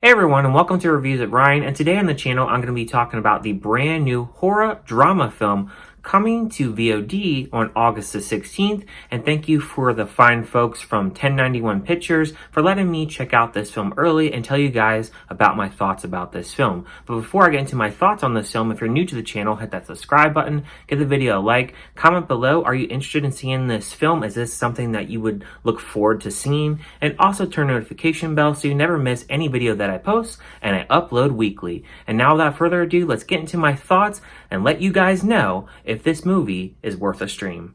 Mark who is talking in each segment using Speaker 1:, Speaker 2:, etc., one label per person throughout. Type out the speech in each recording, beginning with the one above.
Speaker 1: Hey everyone, and welcome to Reviews at Ryan. And today on the channel, I'm going to be talking about the brand new horror drama film coming to VOD on August the 16th. And thank you for the fine folks from 1091 Pictures for letting me check out this film early and tell you guys about my thoughts about this film. But before I get into my thoughts on this film, if you're new to the channel, hit that subscribe button, give the video a like, comment below, are you interested in seeing this film? Is this something that you would look forward to seeing? And also turn notification bell so you never miss any video that I post and I upload weekly. And now without further ado, let's get into my thoughts and let you guys know if this movie is worth a stream.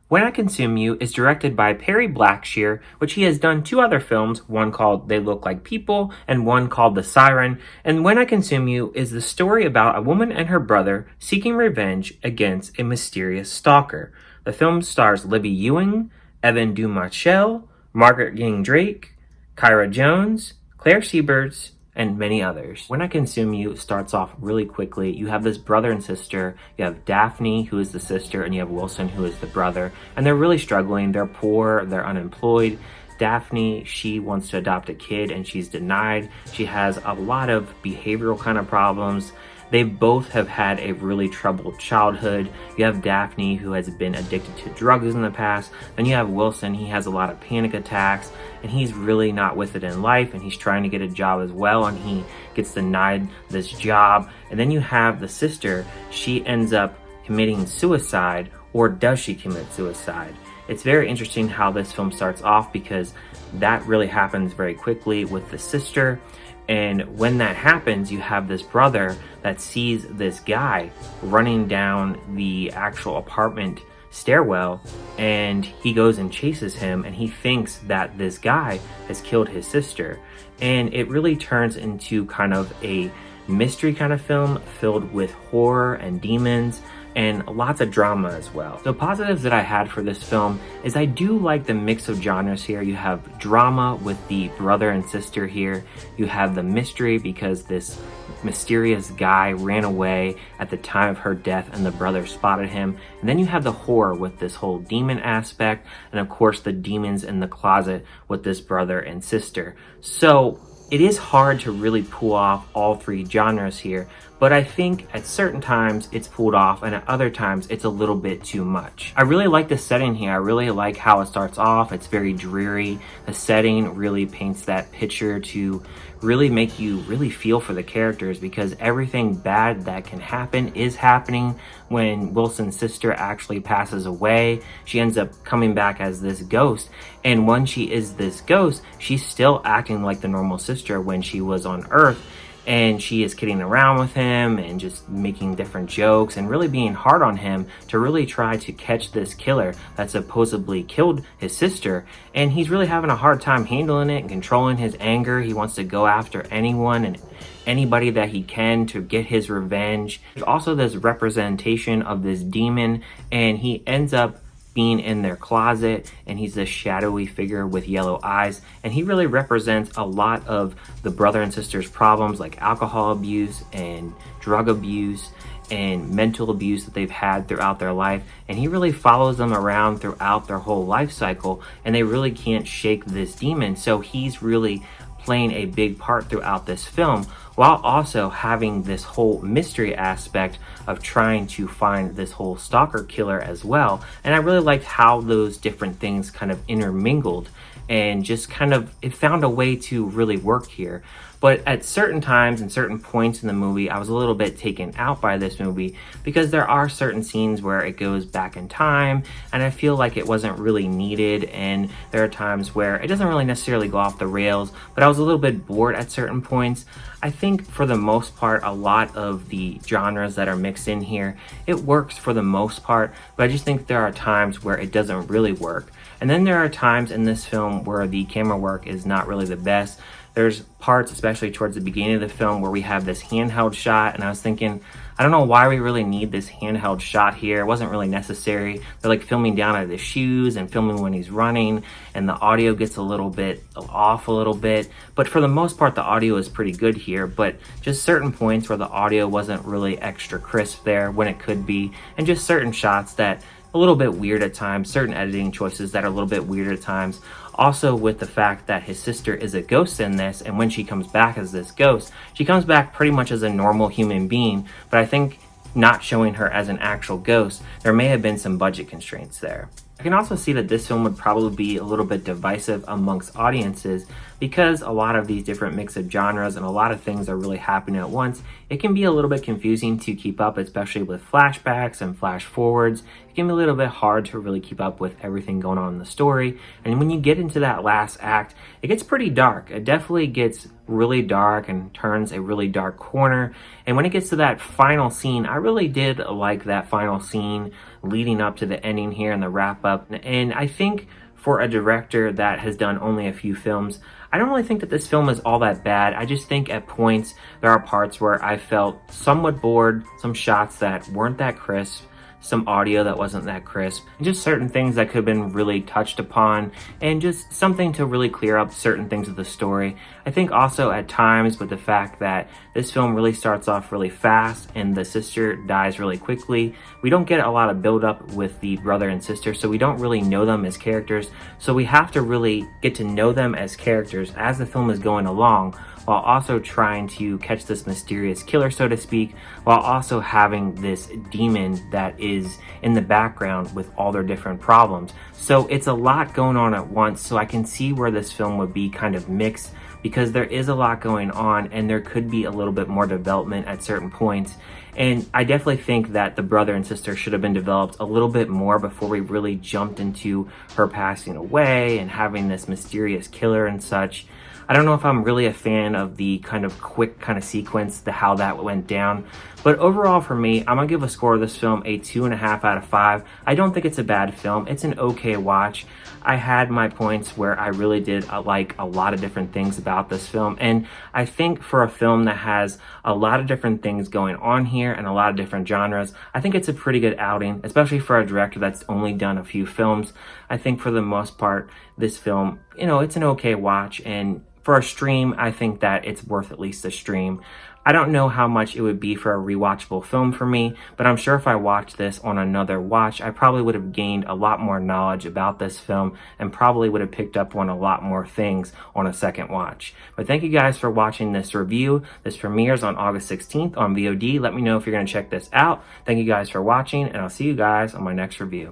Speaker 1: When I Consume You is directed by Perry Blackshear, which he has done two other films, one called They Look Like People and one called The Siren. And When I Consume You is the story about a woman and her brother seeking revenge against a mysterious stalker. The film stars Libby Ewing, Evan Dumarchel, Margaret Ging Drake, Kyra Jones, Claire Seaberts, and many others. When I Consume You starts off really quickly. You have this brother and sister. You have Daphne, who is the sister, and you have Wilson, who is the brother. And they're really struggling. They're poor. They're unemployed. Daphne, she wants to adopt a kid and she's denied. She has a lot of behavioral kind of problems. They both have had a really troubled childhood. You have Daphne, who has been addicted to drugs in the past. Then you have Wilson, he has a lot of panic attacks, and he's really not with it in life, and he's trying to get a job as well, and he gets denied this job. And then you have the sister, she ends up committing suicide, or does she commit suicide? It's very interesting how this film starts off because that really happens very quickly with the sister. And when that happens, you have this brother that sees this guy running down the actual apartment stairwell, and he goes and chases him, and he thinks that this guy has killed his sister. And it really turns into kind of a mystery kind of film filled with horror and demons and lots of drama as well. So positives that I had for this film is I do like the mix of genres here. You have drama with the brother and sister here. You have the mystery because this mysterious guy ran away at the time of her death and the brother spotted him. And then you have the horror with this whole demon aspect, and of course the demons in the closet with this brother and sister. So it is hard to really pull off all three genres here, but I think at certain times it's pulled off and at other times it's a little bit too much. I really like the setting here. I really like how it starts off. It's very dreary. The setting really paints that picture to really make you really feel for the characters, because everything bad that can happen is happening. When Wilson's sister actually passes away, she ends up coming back as this ghost, and when she is this ghost, she's still acting like the normal sister when she was on Earth, and she is kidding around with him and just making different jokes and really being hard on him to really try to catch this killer that supposedly killed his sister. And he's really having a hard time handling it and controlling his anger. He wants to go after anyone and anybody that he can to get his revenge. There's also this representation of this demon, and he ends up being in their closet, and he's this shadowy figure with yellow eyes, and he really represents a lot of the brother and sister's problems, like alcohol abuse and drug abuse and mental abuse that they've had throughout their life. And he really follows them around throughout their whole life cycle, and they really can't shake this demon. So he's really playing a big part throughout this film, while also having this whole mystery aspect of trying to find this whole stalker killer as well. And I really liked how those different things kind of intermingled, and just kind of, it found a way to really work here. But at certain times and certain points in the movie, I was a little bit taken out by this movie, because there are certain scenes where it goes back in time, and I feel like it wasn't really needed. And there are times where it doesn't really necessarily go off the rails, but I was a little bit bored at certain points. I think for the most part, a lot of the genres that are mixed in here, it works for the most part, but I just think there are times where it doesn't really work. And then there are times in this film where the camera work is not really the best. There's parts, especially towards the beginning of the film, where we have this handheld shot, and I was thinking, I don't know why we really need this handheld shot here. It wasn't really necessary. They're like filming down at his shoes and filming when he's running, and the audio gets a little bit off a little bit. But for the most part, the audio is pretty good here, but just certain points where the audio wasn't really extra crisp there when it could be, and just certain shots that a little bit weird at times, certain editing choices that are a little bit weird at times. Also with the fact that his sister is a ghost in this, and when she comes back as this ghost, she comes back pretty much as a normal human being, but I think not showing her as an actual ghost, there may have been some budget constraints there. I can also see that this film would probably be a little bit divisive amongst audiences because a lot of these different mix of genres and a lot of things are really happening at once. It can be a little bit confusing to keep up, especially with flashbacks and flash forwards. It can be a little bit hard to really keep up with everything going on in the story. And when you get into that last act, it gets pretty dark. It definitely gets really dark and turns a really dark corner. And when it gets to that final scene, I really did like that final scene leading up to the ending here and the wrap up. And I think for a director that has done only a few films, I don't really think that this film is all that bad. I just think at points there are parts where I felt somewhat bored, some shots that weren't that crisp, some audio that wasn't that crisp, and just certain things that could have been really touched upon, and just something to really clear up certain things of the story. I think also at times with the fact that this film really starts off really fast and the sister dies really quickly, we don't get a lot of build up with the brother and sister, so we don't really know them as characters. So we have to really get to know them as characters as the film is going along, while also trying to catch this mysterious killer, so to speak, while also having this demon that is in the background with all their different problems. So it's a lot going on at once, so I can see where this film would be kind of mixed, because there is a lot going on and there could be a little bit more development at certain points. And I definitely think that the brother and sister should have been developed a little bit more before we really jumped into her passing away and having this mysterious killer and such. I don't know if I'm really a fan of the kind of quick kind of sequence, how that went down. But overall for me, I'm gonna give a score of this film a 2.5 out of 5. I don't think it's a bad film. It's an okay watch. I had my points where I really did like a lot of different things about this film. And I think for a film that has a lot of different things going on here and a lot of different genres, I think it's a pretty good outing, especially for a director that's only done a few films. I think for the most part, this film, it's an okay watch, and for a stream, I think that it's worth at least a stream. I don't know how much it would be for a rewatchable film for me, but I'm sure if I watched this on another watch, I probably would have gained a lot more knowledge about this film and probably would have picked up on a lot more things on a second watch. But thank you guys for watching this review. This premieres on August 16th on VOD. Let me know if you're going to check this out. Thank you guys for watching, and I'll see you guys on my next review.